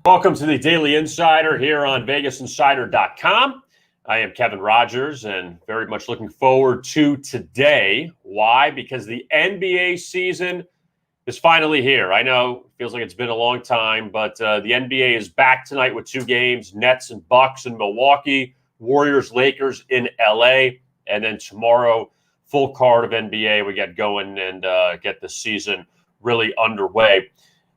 Welcome to the Daily Insider here on VegasInsider.com. I am Kevin Rogers and very much looking forward to today. Why? Because the NBA season is finally here. I know it feels like it's been a long time, but the NBA is back tonight with two games, Nets and Bucks in Milwaukee, Warriors, Lakers in LA, and then tomorrow, full card of NBA. We get going and get the season really underway.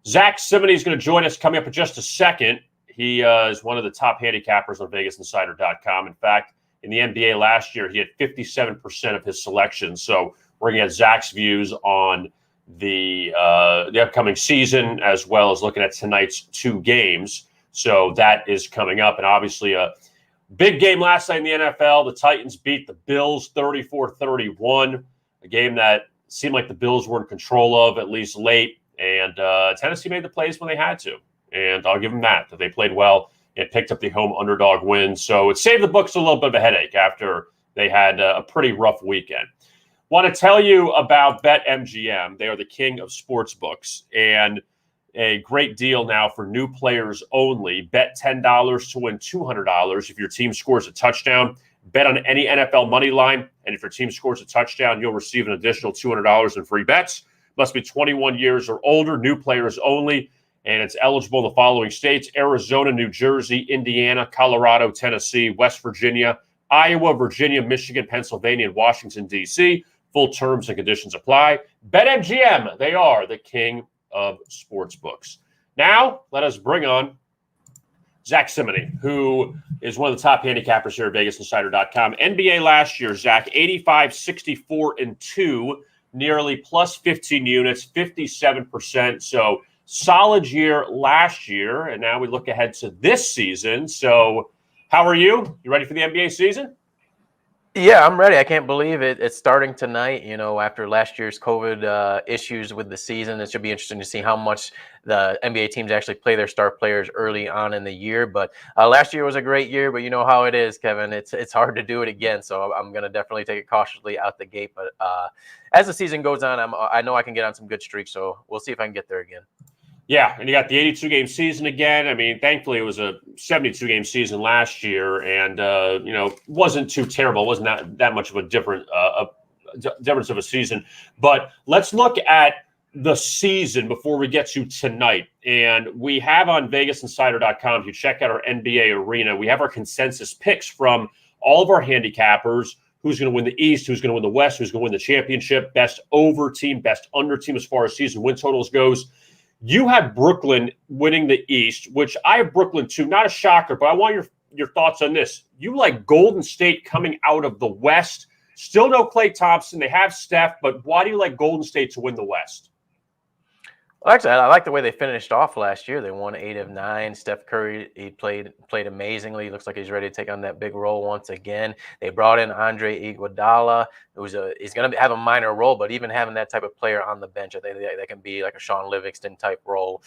Zack Cimini is going to join us coming up in just a second. He is one of the top handicappers on VegasInsider.com. In fact, in the NBA last year, he had 57% of his selections. So we're going to get Zack's views on the upcoming season, as well as looking at tonight's two games. So that is coming up. And obviously a big game last night in the NFL. The Titans beat the Bills 34-31, a game that seemed like the Bills were in control of, at least late. And Tennessee made the plays when they had to. And I'll give them that they played well and picked up the home underdog win. So it saved the books a little bit of a headache after they had a pretty rough weekend. Want to tell you about BetMGM. They are the king of sports books. And a great deal now for new players only. Bet $10 to win $200 if your team scores a touchdown. Bet on any NFL money line. And if your team scores a touchdown, you'll receive an additional $200 in free bets. Must be 21 years or older, new players only, and it's eligible in the following states: Arizona, New Jersey, Indiana, Colorado, Tennessee, West Virginia, Iowa, Virginia, Michigan, Pennsylvania, and Washington, D.C. Full terms and conditions apply. BetMGM, they are the king of sports books. Now, let us bring on Zack Cimini, who is one of the top handicappers here at VegasInsider.com. NBA last year, Zack, 85, 64, and 2. Nearly plus 15 units, 57%. So solid year last year. And now we look ahead to this season. So how are you? You ready for the NBA season? Yeah, I'm ready. I can't believe it. It's starting tonight. You know, after last year's COVID issues with the season, it should be interesting to see how much the NBA teams actually play their star players early on in the year. But last year was a great year, but you know how it is, Kevin. It's hard to do it again. So I'm going to definitely take it cautiously out the gate. But as the season goes on, I know I can get on some good streaks. So we'll see if I can get there again. Yeah, and you got the 82-game season again. I mean, thankfully, it was a 72-game season last year, and wasn't too terrible. It wasn't that much of a difference of a season. But let's look at the season before we get to tonight. And we have on VegasInsider.com, if you check out our NBA arena, we have our consensus picks from all of our handicappers. Who's going to win the East? Who's going to win the West? Who's going to win the championship? Best over team, best under team as far as season win totals goes. You have Brooklyn winning the East, which I have Brooklyn too. Not a shocker, but I want your thoughts on this. You like Golden State coming out of the West. Still no Klay Thompson. They have Steph, but why do you like Golden State to win the West? Well, actually, I like the way they finished off last year. They won 8 of 9. Steph Curry, he played amazingly. Looks like he's ready to take on that big role once again. They brought in Andre Iguodala, he's going to have a minor role, but even having that type of player on the bench, I think that can be like a Sean Livingston type role.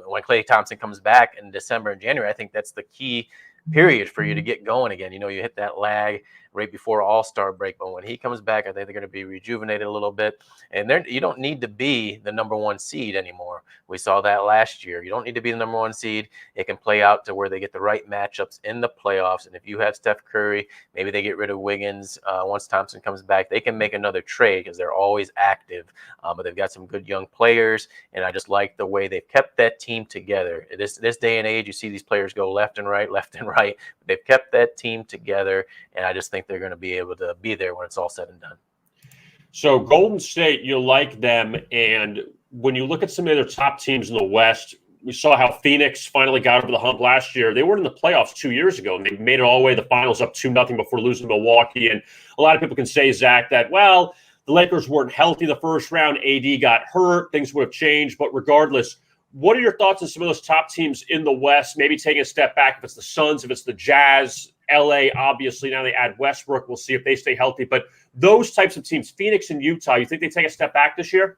When Klay Thompson comes back in December and January, I think that's the key period for you to get going again. You know, you hit that lag right before All-Star break, but when he comes back, I think they're going to be rejuvenated a little bit. And you don't need to be the number one seed anymore. We saw that last year. You don't need to be the number one seed. It can play out to where they get the right matchups in the playoffs. And if you have Steph Curry, maybe they get rid of Wiggins once Thompson comes back. They can make another trade because they're always active. But they've got some good young players, and I just like the way they've kept that team together. This day and age, you see these players go left and right. They've kept that team together, and I just think they're going to be able to be there when it's all said and done. So Golden State, you like them, and when you look at some of their top teams in the West, we saw how Phoenix finally got over the hump last year. They were in the playoffs 2 years ago, and they made it all the way to the finals up 2-0 before losing to Milwaukee. And a lot of people can say, Zach, that, well, the Lakers weren't healthy the first round. AD got hurt. Things would have changed. But regardless, what are your thoughts on some of those top teams in the West, maybe taking a step back if it's the Suns, if it's the Jazz, LA, obviously. Now they add Westbrook. We'll see if they stay healthy. But those types of teams, Phoenix and Utah, you think they take a step back this year?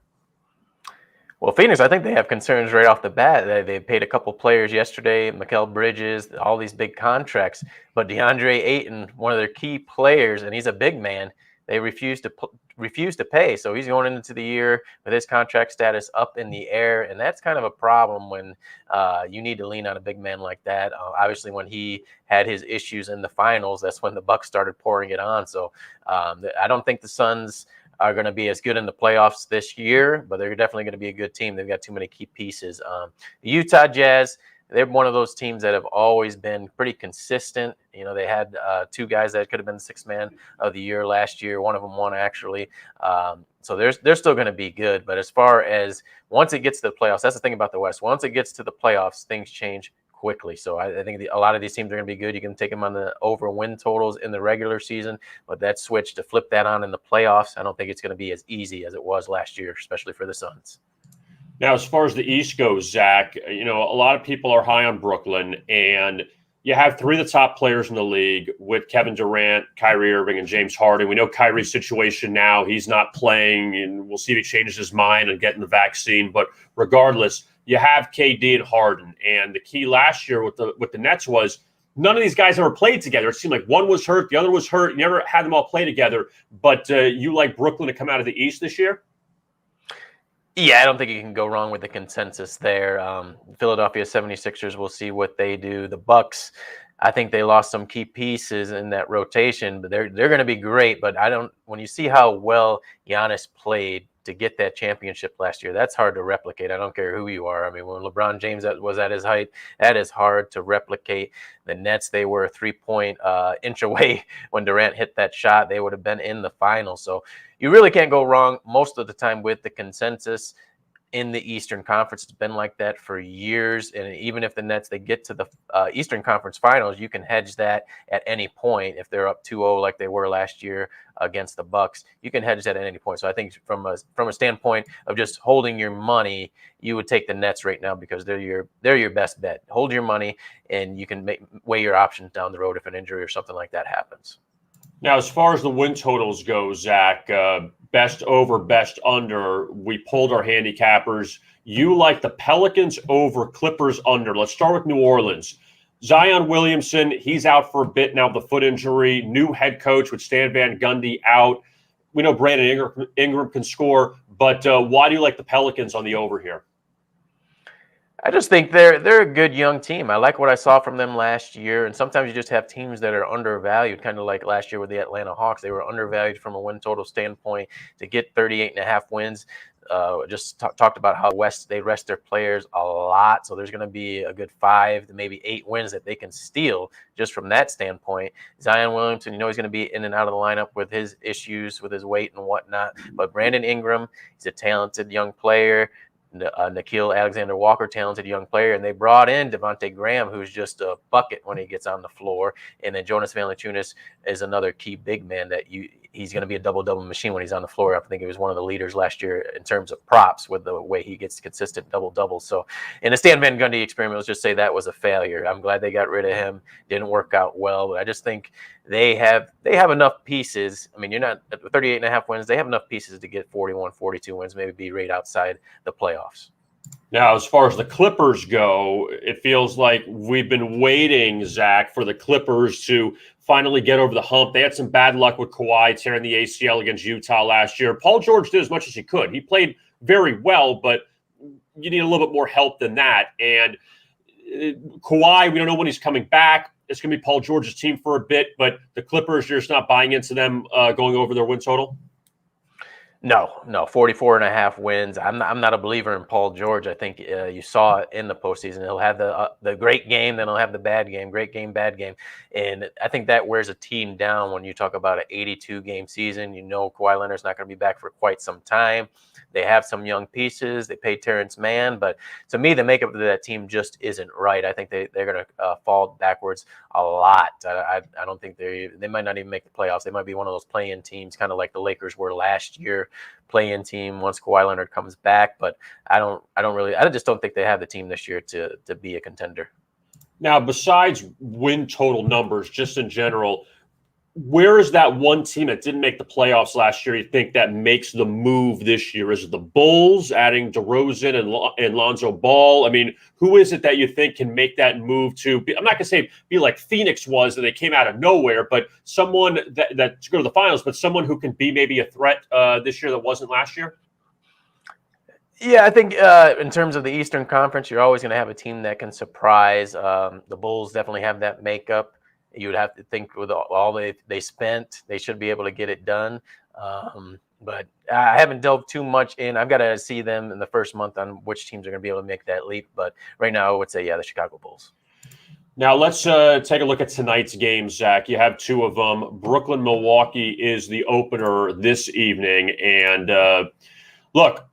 Well, Phoenix, I think they have concerns right off the bat. They paid a couple players yesterday, Mikal Bridges, all these big contracts. But DeAndre Ayton, one of their key players, and he's a big man, they refuse to refused to pay. So he's going into the year with his contract status up in the air. And that's kind of a problem when you need to lean on a big man like that. Obviously, when he had his issues in the finals, that's when the Bucks started pouring it on. So I don't think the Suns are going to be as good in the playoffs this year, but they're definitely going to be a good team. They've got too many key pieces. The Utah Jazz, they're one of those teams that have always been pretty consistent. You know, they had two guys that could have been the sixth man of the year last year. One of them won, actually. So they're still going to be good. But as far as once it gets to the playoffs, that's the thing about the West. Once it gets to the playoffs, things change quickly. So I think a lot of these teams are going to be good. You can take them on the over win totals in the regular season, but that switch to flip that on in the playoffs, I don't think it's going to be as easy as it was last year, especially for the Suns. Now, as far as the East goes, Zach, a lot of people are high on Brooklyn, and you have three of the top players in the league with Kevin Durant, Kyrie Irving, and James Harden. We know Kyrie's situation now. He's not playing, and we'll see if he changes his mind and getting the vaccine. But regardless, you have KD and Harden. And the key last year with the Nets was none of these guys ever played together. It seemed like one was hurt, the other was hurt. You never had them all play together. But you like Brooklyn to come out of the East this year? Yeah, I don't think you can go wrong with the consensus there. Philadelphia 76ers, we'll see what they do. The Bucks, I think they lost some key pieces in that rotation, but they're going to be great. But when you see how well Giannis played to get that championship last year, that's hard to replicate. I don't care who you are. I mean, when LeBron James was at his height, that is hard to replicate. The Nets, they were a 3-point inch away when Durant hit that shot. They would have been in the final. So you really can't go wrong most of the time with the consensus in the Eastern Conference. It's been like that for years. And even if the Nets, they get to the Eastern Conference Finals, you can hedge that at any point. If they're up 2-0 like they were last year against the Bucks, you can hedge that at any point. So I think from a standpoint of just holding your money, you would take the Nets right now because they're your best bet. Hold your money, and you can weigh your options down the road if an injury or something like that happens. Now, as far as the win totals go, Zach, best over, best under, we pulled our handicappers. You like the Pelicans over, Clippers under. Let's start with New Orleans. Zion Williamson, he's out for a bit now with the foot injury. New head coach with Stan Van Gundy out. We know Brandon Ingram can score, but why do you like the Pelicans on the over here? I just think they're a good young team. I like what I saw from them last year. And sometimes you just have teams that are undervalued, kind of like last year with the Atlanta Hawks. They were undervalued from a win total standpoint to get 38.5 wins. Just talked about how West, they rest their players a lot. So there's going to be a good 5 to maybe 8 wins that they can steal just from that standpoint. Zion Williamson, he's going to be in and out of the lineup with his issues with his weight and whatnot. But Brandon Ingram, he's a talented young player. Nickeil Alexander-Walker, talented young player, and they brought in Devontae Graham, who's just a bucket when he gets on the floor, and then Jonas Valanciunas is another key big man that he's going to be a double-double machine when he's on the floor. I think he was one of the leaders last year in terms of props with the way he gets consistent double-doubles. So in the Stan Van Gundy experiment, let's just say that was a failure. I'm glad they got rid of him. Didn't work out well, but I just think they have enough pieces. I mean, you're not at 38.5 wins. They have enough pieces to get 41, 42 wins, maybe be right outside the playoffs. Now, as far as the Clippers go, it feels like we've been waiting, Zach, for the Clippers to finally get over the hump. They had some bad luck with Kawhi tearing the ACL against Utah last year. Paul George did as much as he could. He played very well, but you need a little bit more help than that. And Kawhi, we don't know when he's coming back. It's going to be Paul George's team for a bit, but the Clippers, you're just not buying into them going over their win total? No, 44.5 wins. I'm not a believer in Paul George. I think you saw it in the postseason. He'll have the great game, then he'll have the bad game, great game, bad game. And I think that wears a team down when you talk about an 82-game season. Kawhi Leonard's not going to be back for quite some time. They have some young pieces. They paid Terrence Mann. But to me, the makeup of that team just isn't right. I think they're going to fall backwards a lot. I don't think they might not even make the playoffs. They might be one of those play-in teams, kind of like the Lakers were last year, play-in team once Kawhi Leonard comes back. But I just don't think they have the team this year to be a contender. Now, besides win total numbers, just in general, where is that one team that didn't make the playoffs last year you think that makes the move this year? Is it the Bulls adding DeRozan and Lonzo Ball? I mean, who is it that you think can make that move to be, I'm not going to say be like Phoenix was, that they came out of nowhere, but someone that to go to the finals, but someone who can be maybe a threat this year that wasn't last year? Yeah, I think in terms of the Eastern Conference, you're always going to have a team that can surprise. The Bulls definitely have that makeup. You would have to think with all they spent, they should be able to get it done. But I haven't delved too much in. I've got to see them in the first month on which teams are going to be able to make that leap. But right now, I would say, yeah, the Chicago Bulls. Now, let's take a look at tonight's game, Zach. You have two of them. Brooklyn-Milwaukee is the opener this evening. And look,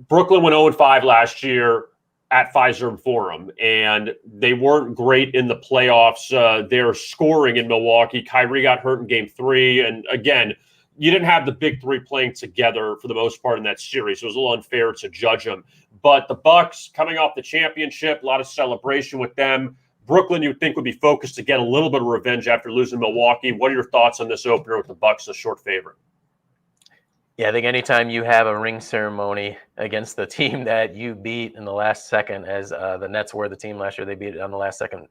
Brooklyn went 0-5 last year at Fiserv Forum, and they weren't great in the playoffs. They're scoring in Milwaukee. Kyrie got hurt in Game 3, and again, you didn't have the big three playing together for the most part in that series, so it was a little unfair to judge them. But the Bucks, coming off the championship, a lot of celebration with them. Brooklyn, you'd think, would be focused to get a little bit of revenge after losing Milwaukee. What are your thoughts on this opener with the Bucks, a short favorite? Yeah, I think anytime you have a ring ceremony against the team that you beat in the last second, as the Nets were the team last year, they beat it on the last second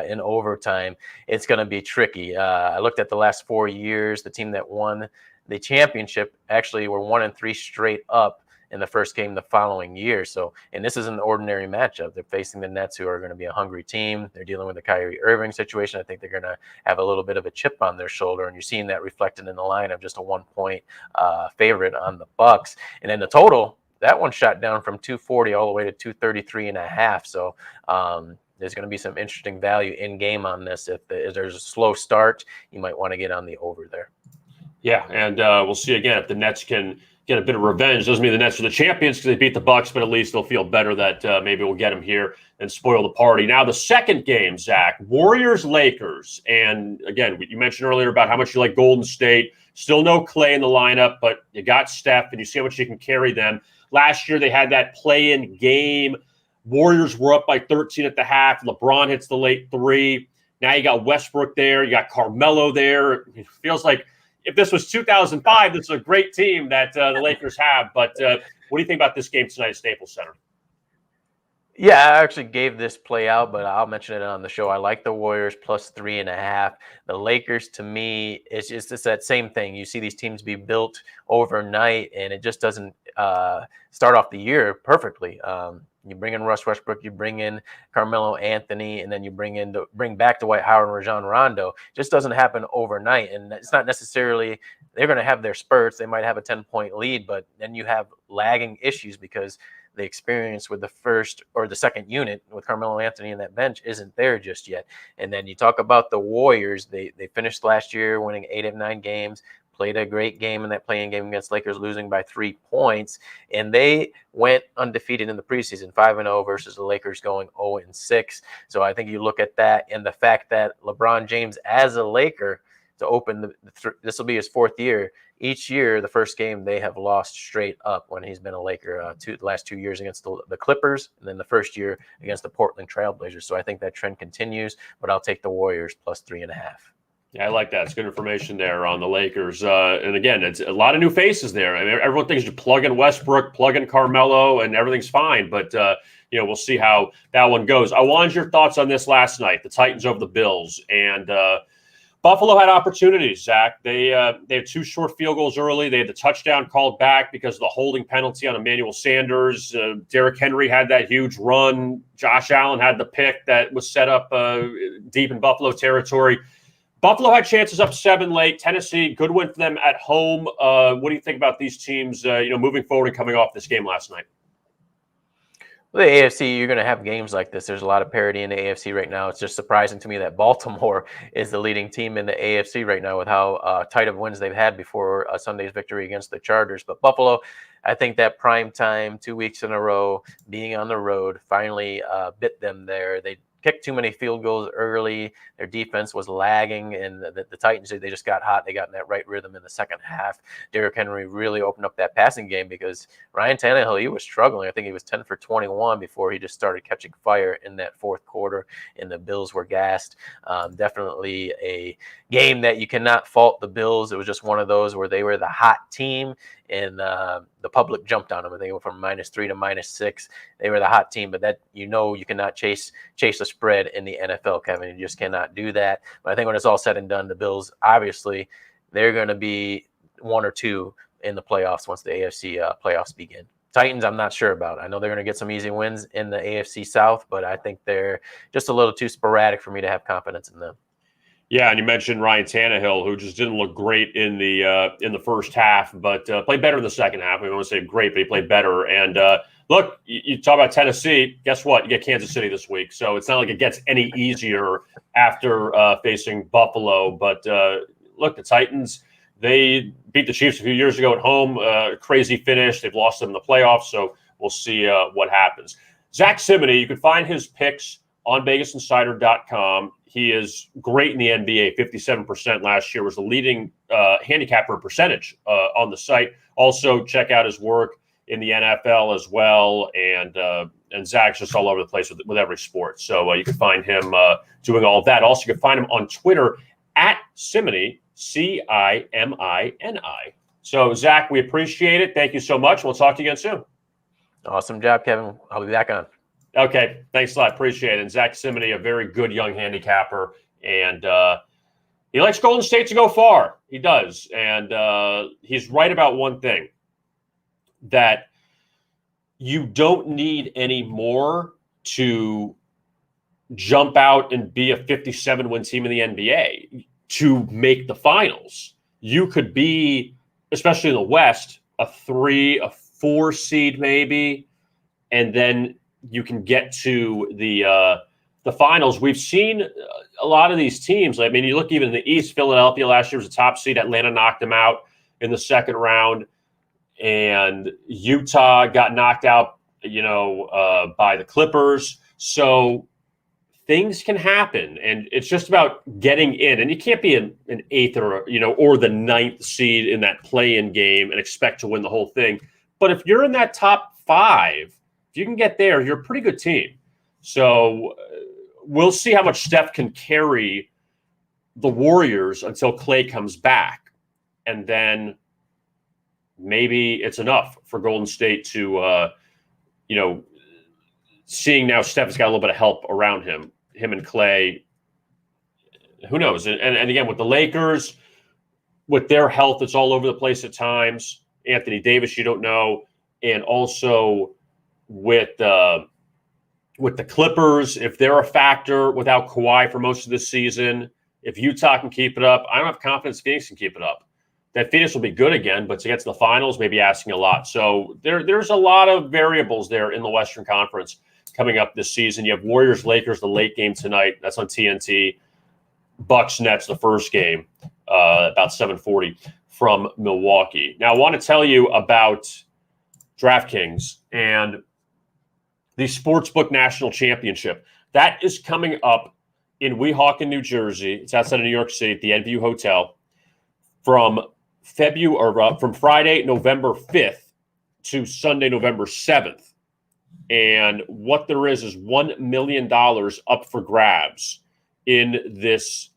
in overtime, it's going to be tricky. I looked at the last 4 years. The team that won the championship actually were 1-3 straight up in the first game the following year. So, and this is an ordinary matchup. They're facing the Nets, who are going to be a hungry team. They're dealing with the Kyrie Irving situation. I think they're going to have a little bit of a chip on their shoulder, and you're seeing that reflected in the line of just a 1-point favorite on the Bucks. And then the total, that one shot down from 240 all the way to 233.5. So there's going to be some interesting value in game on this. If there's a slow start, you might want to get on the over there. Yeah, and we'll see again if the Nets can get a bit of revenge. Doesn't mean the Nets are the champions because they beat the Bucks, but at least they'll feel better that maybe we'll get them here and spoil the party. Now, the second game, Zach, Warriors-Lakers. And again, you mentioned earlier about how much you like Golden State. Still no Clay in the lineup, but you got Steph, and you see how much you can carry them. Last year, they had that play-in game. Warriors were up by 13 at the half. LeBron hits the late three. Now you got Westbrook there. You got Carmelo there. It feels like if this was 2005, this is a great team that the Lakers have. But what do you think about this game tonight at Staples Center? Yeah, I actually gave this play out, but I'll mention it on the show. I like the Warriors plus 3.5. The Lakers, to me, it's that same thing. You see these teams be built overnight, and it just doesn't start off the year perfectly. You bring in Russ Westbrook, you bring in Carmelo Anthony, and then you bring back Dwight Howard and Rajon Rondo. It just doesn't happen overnight, and it's not necessarily they're going to have their spurts. They might have a 10-point lead, but then you have lagging issues because the experience with the first or the second unit with Carmelo Anthony in that bench isn't there just yet. And then you talk about the Warriors. They finished last year winning 8 of 9 games. Played a great game in that play-in game against Lakers, losing by 3 points. And they went undefeated in the preseason, 5-0 versus the Lakers going 0-6. So I think you look at that and the fact that LeBron James, as a Laker, to open this will be his 4th year. Each year, the first game they have lost straight up when he's been a Laker. The last 2 years against the Clippers, and then the first year against the Portland Trailblazers. So I think that trend continues, but I'll take the Warriors plus 3.5. Yeah, I like that. It's good information there on the Lakers. And again, it's a lot of new faces there. I mean, everyone thinks you plug in Westbrook, plug in Carmelo, and everything's fine. But, we'll see how that one goes. I wanted your thoughts on this last night, the Titans over the Bills. And Buffalo had opportunities, Zach. They had 2 short field goals early. They had the touchdown called back because of the holding penalty on Emmanuel Sanders. Derrick Henry had that huge run. Josh Allen had the pick that was set up deep in Buffalo territory. Buffalo had chances up 7 late. Tennessee, good win for them at home. What do you think about these teams, moving forward and coming off this game last night? Well, the AFC, you're going to have games like this. There's a lot of parity in the AFC right now. It's just surprising to me that Baltimore is the leading team in the AFC right now with how tight of wins they've had before Sunday's victory against the Chargers. But Buffalo, I think that prime time, 2 weeks in a row, being on the road, finally bit them there. They kicked too many field goals early. Their defense was lagging, and the Titans, they just got hot. They got in that right rhythm in the second half. Derrick Henry really opened up that passing game because Ryan Tannehill, he was struggling. I think he was 10 for 21 before he just started catching fire in that fourth quarter, and the Bills were gassed. Definitely a game that you cannot fault the Bills. It was just one of those where they were the hot team, and the public jumped on them. I think it went from -3 to -6. They were the hot team, but that, you cannot chase the spread in the NFL, Kevin. You just cannot do that. But I think when it's all said and done, the Bills, obviously, they're going to be 1 or 2 in the playoffs once the AFC playoffs begin. Titans, I'm not sure about. I know they're going to get some easy wins in the AFC South, but I think they're just a little too sporadic for me to have confidence in them. Yeah, and you mentioned Ryan Tannehill, who just didn't look great in the first half, but played better in the second half. We don't want to say great, but he played better. And look, you talk about Tennessee. Guess what? You get Kansas City this week, so it's not like it gets any easier after facing Buffalo. But look, the Titans, they beat the Chiefs a few years ago at home. Crazy finish. They've lost them in the playoffs, so we'll see what happens. Zack Cimini, you can find his picks on VegasInsider.com. He is great in the NBA. 57% last year, was the leading handicapper percentage on the site. Also, check out his work in the NFL as well. And Zach's just all over the place with every sport. So you can find him doing all of that. Also, you can find him on Twitter at Cimini, Cimini. So, Zach, we appreciate it. Thank you so much. We'll talk to you again soon. Awesome job, Kevin. I'll be back on. Okay, thanks a lot. Appreciate it. And Zack Cimini, a very good young handicapper, and he likes Golden State to go far. He does, and he's right about one thing, that you don't need any more to jump out and be a 57-win team in the NBA to make the finals. You could be, especially in the West, a 3, a 4 seed maybe, and then you can get to the finals. We've seen a lot of these teams. I mean, you look even in the East, Philadelphia last year was a top seed. Atlanta knocked them out in the second round. And Utah got knocked out, by the Clippers. So things can happen. And it's just about getting in. And you can't be an 8th or the 9th seed in that play-in game and expect to win the whole thing. But if you're in that top 5, you can get there, you're a pretty good team. So we'll see how much Steph can carry the Warriors until Clay comes back. And then maybe it's enough for Golden State to, seeing now Steph's got a little bit of help around him and Clay. Who knows? And again, with the Lakers, with their health, it's all over the place at times. Anthony Davis, you don't know. And also with the Clippers, if they're a factor without Kawhi for most of this season, if Utah can keep it up, I don't have confidence Phoenix can keep it up. That Phoenix will be good again, but to get to the finals, maybe asking a lot. So there's a lot of variables there in the Western Conference coming up this season. You have Warriors, Lakers, the late game tonight. That's on TNT. Bucks, Nets, the first game, about 7:40 from Milwaukee. Now, I want to tell you about DraftKings and the Sportsbook National Championship. That is coming up in Weehawken, New Jersey. It's outside of New York City at the Edview Hotel from Friday, November 5th to Sunday, November 7th. And what there is $1 million up for grabs in this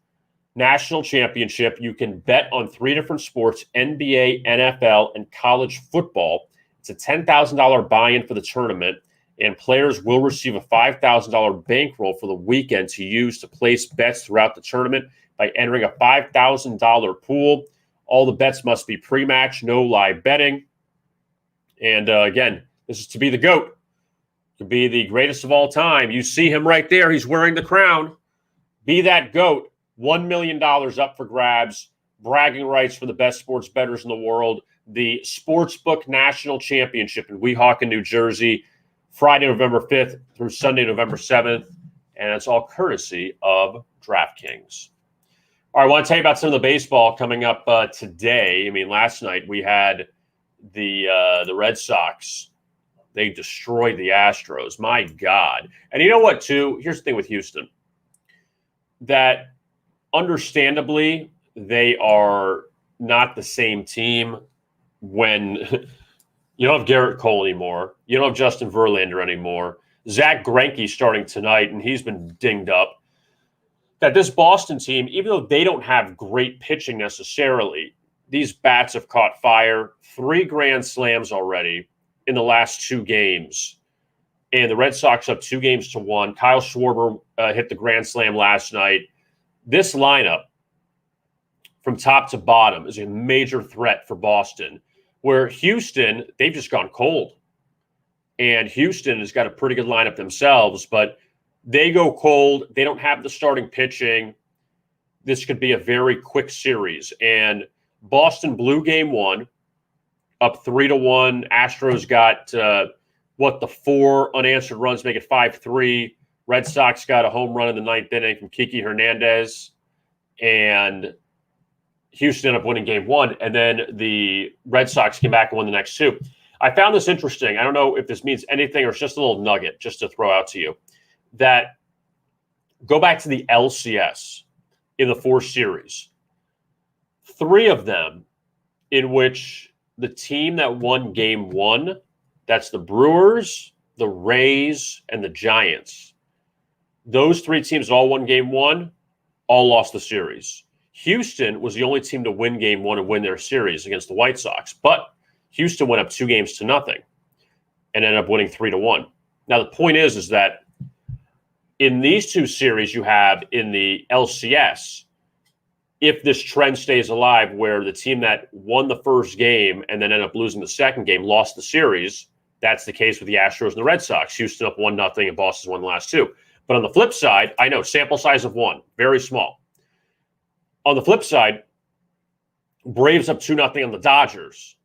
national championship. You can bet on 3 different sports: NBA, NFL, and college football. It's a $10,000 buy-in for the tournament. And players will receive a $5,000 bankroll for the weekend to use to place bets throughout the tournament by entering a $5,000 pool. All the bets must be pre-match, no live betting. And again, this is to be the GOAT, to be the greatest of all time. You see him right there. He's wearing the crown. Be that GOAT. $1 million up for grabs. Bragging rights for the best sports bettors in the world. The Sportsbook National Championship in Weehawken, New Jersey. Friday, November 5th through Sunday, November 7th. And it's all courtesy of DraftKings. All right, I want to tell you about some of the baseball coming up today. I mean, last night we had the Red Sox They destroyed the Astros. My God. And you know what, too? Here's the thing with Houston. That understandably, they are not the same team when you don't have Garrett Cole anymore. You don't have Justin Verlander anymore. Zach Greinke's starting tonight, and he's been dinged up. That this Boston team, even though they don't have great pitching necessarily, these bats have caught fire. 3 grand slams already in the last 2 games. And the Red Sox up 2-1. Kyle Schwarber hit the grand slam last night. This lineup, from top to bottom, is a major threat for Boston, where Houston, they've just gone cold. And Houston has got a pretty good lineup themselves, but they go cold. They don't have the starting pitching. This could be a very quick series. And Boston blew game 1, up 3-1. Astros got, the 4 unanswered runs, make it 5-3. Red Sox got a home run in the 9th inning from Kiki Hernandez. And Houston ended up winning game 1. And then the Red Sox came back and won the next 2. I found this interesting. I don't know if this means anything or it's just a little nugget just to throw out to you. That go back to the LCS in the 4 series. 3 of them in which the team that won game 1, that's the Brewers, the Rays, and the Giants. Those 3 teams all won game 1, all lost the series. Houston was the only team to win game 1 and win their series against the White Sox. But Houston went up 2-0 and ended up winning 3-1. Now, the point is that in these 2 series you have in the LCS, if this trend stays alive where the team that won the first game and then ended up losing the second game lost the series, that's the case with the Astros and the Red Sox. Houston up 1-0 and Boston won the last 2. But on the flip side, I know, sample size of 1, very small. On the flip side, Braves up 2-0 on the Dodgers.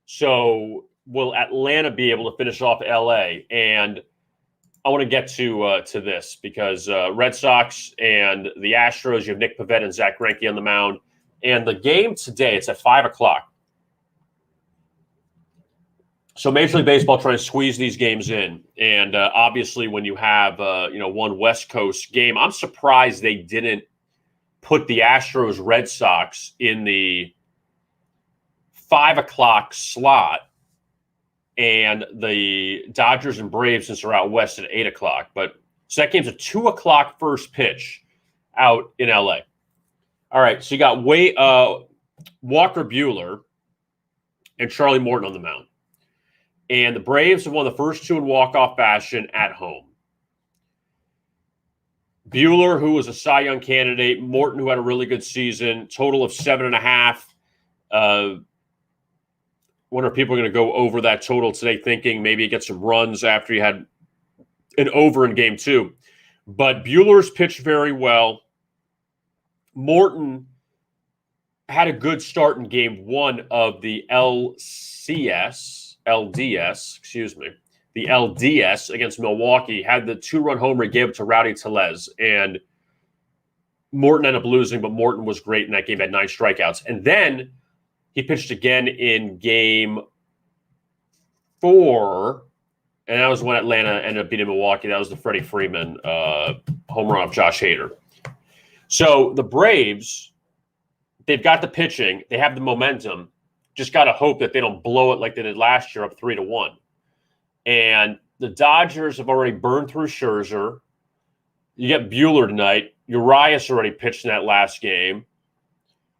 So will Atlanta be able to finish off LA? And I want to get to this because Red Sox and the Astros, you have Nick Pivetta and Zach Greinke on the mound. And the game today, it's at 5 o'clock. So Major League Baseball trying to squeeze these games in. And obviously when you have, one West Coast game, I'm surprised they didn't put the Astros Red Sox in the 5 o'clock slot and the Dodgers and Braves, since they're out west, at 8 o'clock. But so that game's a 2 o'clock first pitch out in LA. All right, so you got Walker Buehler and Charlie Morton on the mound. And the Braves have won the first 2 in walk-off fashion at home. Buehler, who was a Cy Young candidate, Morton, who had a really good season, total of 7.5. Wonder if people are going to go over that total today, thinking maybe get some runs after you had an over in game 2. But Buehler's pitched very well. Morton had a good start in game 1 of the LDS against Milwaukee. Had the 2-run homer, gave it to Rowdy Tellez, and Morton ended up losing, but Morton was great in that game, had 9 strikeouts. And then he pitched again in game 4, and that was when Atlanta ended up beating Milwaukee. That was the Freddie Freeman home run off Josh Hader. So the Braves, they've got the pitching. They have the momentum. Just got to hope that they don't blow it like they did last year up 3-1. And the Dodgers have already burned through Scherzer. You get Buehler tonight. Urias already pitched in that last game.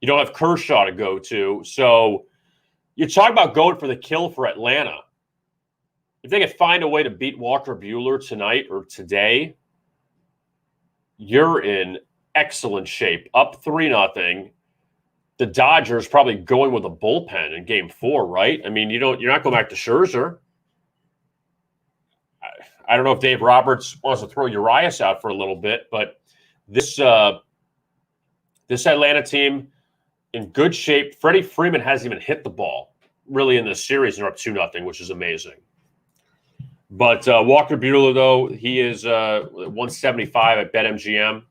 You don't have Kershaw to go to. So you talk about going for the kill for Atlanta. If they could find a way to beat Walker Buehler tonight or today, you're in excellent shape. Up 3-0. The Dodgers probably going with a bullpen in game 4, right? I mean, you're not going back to Scherzer. I don't know if Dave Roberts wants to throw Urias out for a little bit, but this Atlanta team in good shape. Freddie Freeman hasn't even hit the ball really in this series. They're up 2-0, which is amazing. But Walker Buehler, though, he is 175 at BetMGM.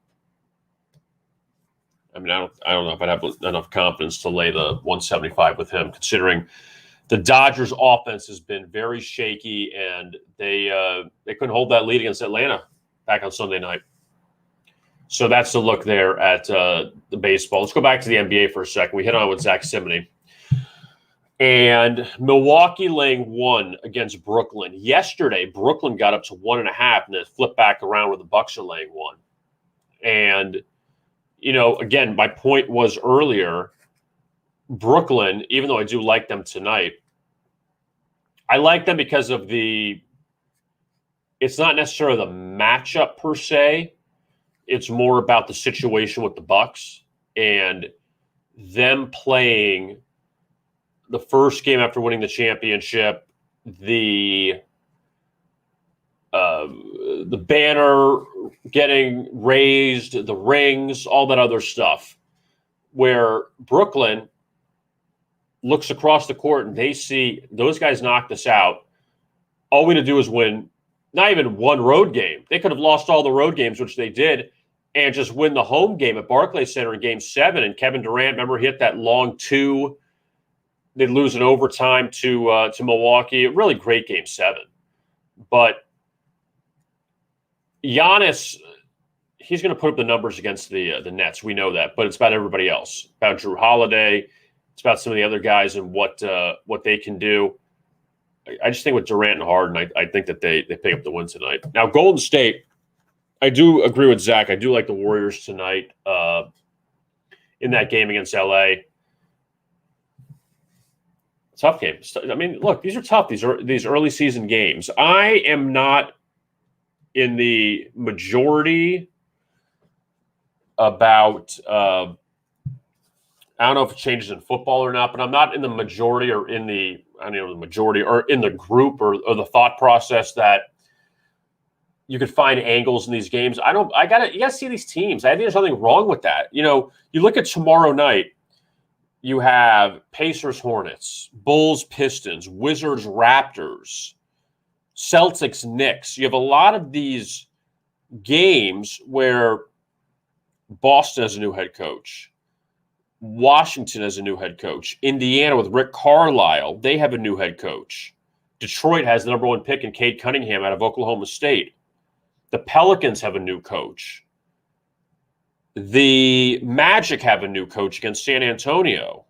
I mean, I don't know if I'd have enough confidence to lay the 175 with him, considering the Dodgers offense has been very shaky, and they couldn't hold that lead against Atlanta back on Sunday night. So that's the look there at the baseball. Let's go back to the NBA for a second. We hit on it with Zack Cimini. And Milwaukee laying 1 against Brooklyn. Yesterday, Brooklyn got up to 1.5 and then flipped back around where the Bucks are laying 1. And, again, my point was earlier, Brooklyn, even though I do like them tonight, I like them because of it's not necessarily the matchup per se. It's more about the situation with the Bucks and them playing the first game after winning the championship, the banner getting raised, the rings, all that other stuff, where Brooklyn looks across the court and they see those guys knock this out. All we had to do is win not even one road game. They could have lost all the road games, which they did, and just win the home game at Barclays Center in Game 7. And Kevin Durant, remember, hit that long 2. They'd lose in overtime to Milwaukee. A really great Game 7. But Giannis, he's going to put up the numbers against the Nets. We know that. But it's about everybody else. About Drew Holiday. It's about some of the other guys and what they can do. I just think with Durant and Harden, I think that they pick up the win tonight. Now, Golden State, I do agree with Zach. I do like the Warriors tonight in that game against LA. Tough game. I mean, look, these are tough. These early season games. I am not in the majority about I don't know if it changes in football or not, but I'm not in the majority or in the majority or in the group or the thought process that you could find angles in these games. You gotta see these teams. I think there's nothing wrong with that. You look at tomorrow night, you have Pacers, Hornets, Bulls, Pistons, Wizards, Raptors, Celtics, Knicks. You have a lot of these games where Boston has a new head coach. Washington has a new head coach. Indiana with Rick Carlisle, they have a new head coach. Detroit has the number 1 pick in Cade Cunningham out of Oklahoma State. The Pelicans have a new coach. The Magic have a new coach against San Antonio.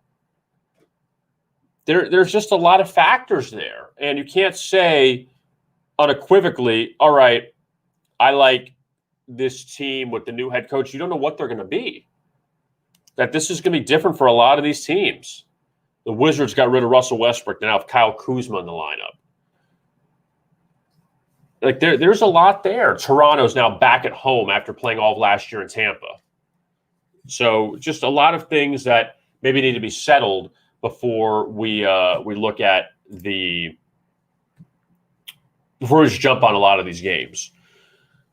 There's just a lot of factors there. And you can't say unequivocally, all right, I like this team with the new head coach. You don't know what they're going to be. That this is going to be different for a lot of these teams. The Wizards got rid of Russell Westbrook. They now have Kyle Kuzma in the lineup. Like there's a lot there. Toronto's now back at home after playing all of last year in Tampa. So just a lot of things that maybe need to be settled before we look at before we just jump on a lot of these games.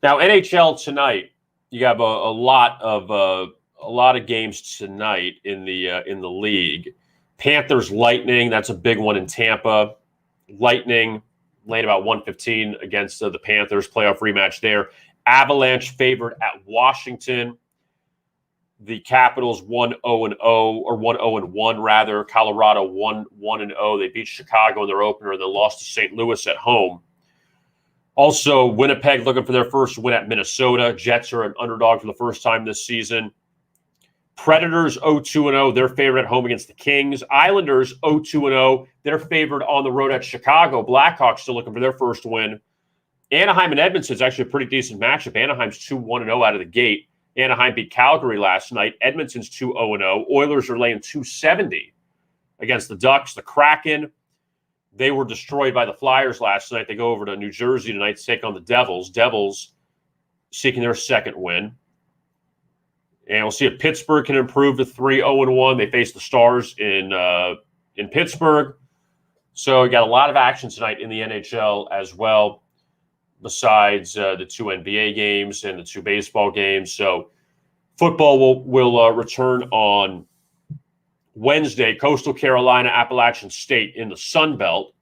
Now NHL tonight, you have a lot of games tonight in the league. Panthers Lightning, that's a big one in Tampa. Lightning laying about 115 against the Panthers, playoff rematch there. Avalanche favored at Washington. The Capitals 1-0 or 1-0-1 rather. Colorado 1-0. They beat Chicago in their opener and then lost to St. Louis at home. Also, Winnipeg looking for their first win at Minnesota. Jets are an underdog for the first time this season. Predators 0-2-0. They're favored at home against the Kings. Islanders 0-2-0. They're favored on the road at Chicago. Blackhawks still looking for their first win. Anaheim and Edmonton is actually a pretty decent matchup. Anaheim's 2-1-0 out of the gate. Anaheim beat Calgary last night. Edmonton's 2-0-0. Oilers are laying 270 against the Ducks. The Kraken, they were destroyed by the Flyers last night. They go over to New Jersey tonight to take on the Devils. Devils seeking their second win. And we'll see if Pittsburgh can improve to 3-0-1. They face the Stars in Pittsburgh. So we got a lot of action tonight in the NHL as well, besides the 2 NBA games and the 2 baseball games. So football will return on Wednesday. Coastal Carolina, Appalachian State in the Sun Belt.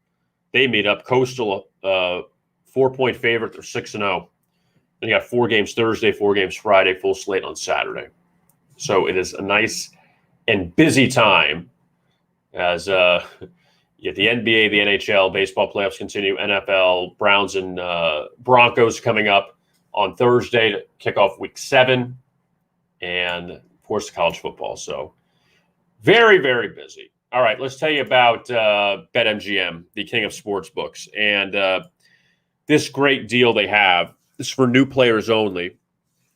They meet up. Coastal, 4-point favorite. They're 6-0. Then you got 4 games Thursday, 4 games Friday, full slate on Saturday. So it is a nice and busy time as You get the NBA, the NHL, baseball playoffs continue, NFL, Browns and Broncos coming up on Thursday to kick off week 7, and of course, college football. So very, very busy. All right, let's tell you about BetMGM, the king of sports books, and this great deal they have. This is for new players only.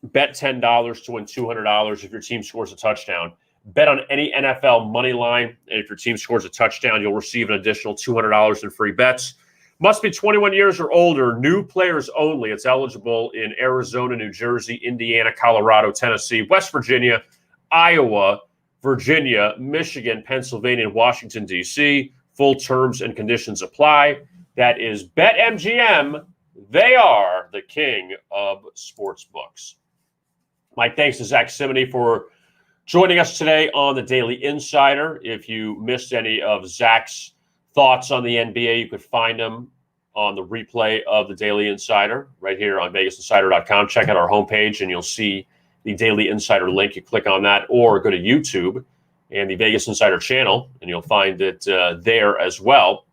Bet $10 to win $200 if your team scores a touchdown. Bet on any NFL money line, and if your team scores a touchdown, you'll receive an additional $200 in free bets. Must be 21 years or older, new players only. It's eligible in Arizona, New Jersey, Indiana, Colorado, Tennessee, West Virginia, Iowa, Virginia, Michigan, Pennsylvania, and Washington, D.C. Full terms and conditions apply. That is BetMGM. They are the king of sports books. My thanks to Zack Cimini for joining us today on the Daily Insider. If you missed any of Zack's thoughts on the NBA, you could find them on the replay of the Daily Insider right here on VegasInsider.com. Check out our homepage and you'll see the Daily Insider link. You click on that or go to YouTube and the Vegas Insider channel, and you'll find it there as well.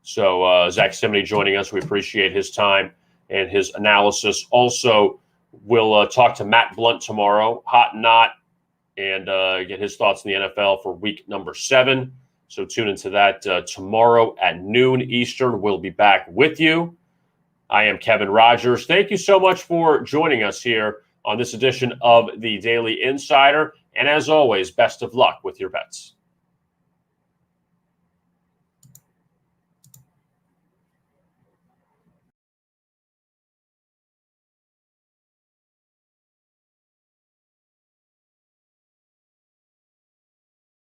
So Zack Cimini joining us. We appreciate his time and his analysis. Also, we'll talk to Matt Blunt tomorrow, hot and not, and get his thoughts in the NFL for week number 7. So tune into that tomorrow at noon Eastern. We'll be back with you. I am Kevin Rogers. Thank you so much for joining us here on this edition of the Daily Insider. And as always, best of luck with your bets.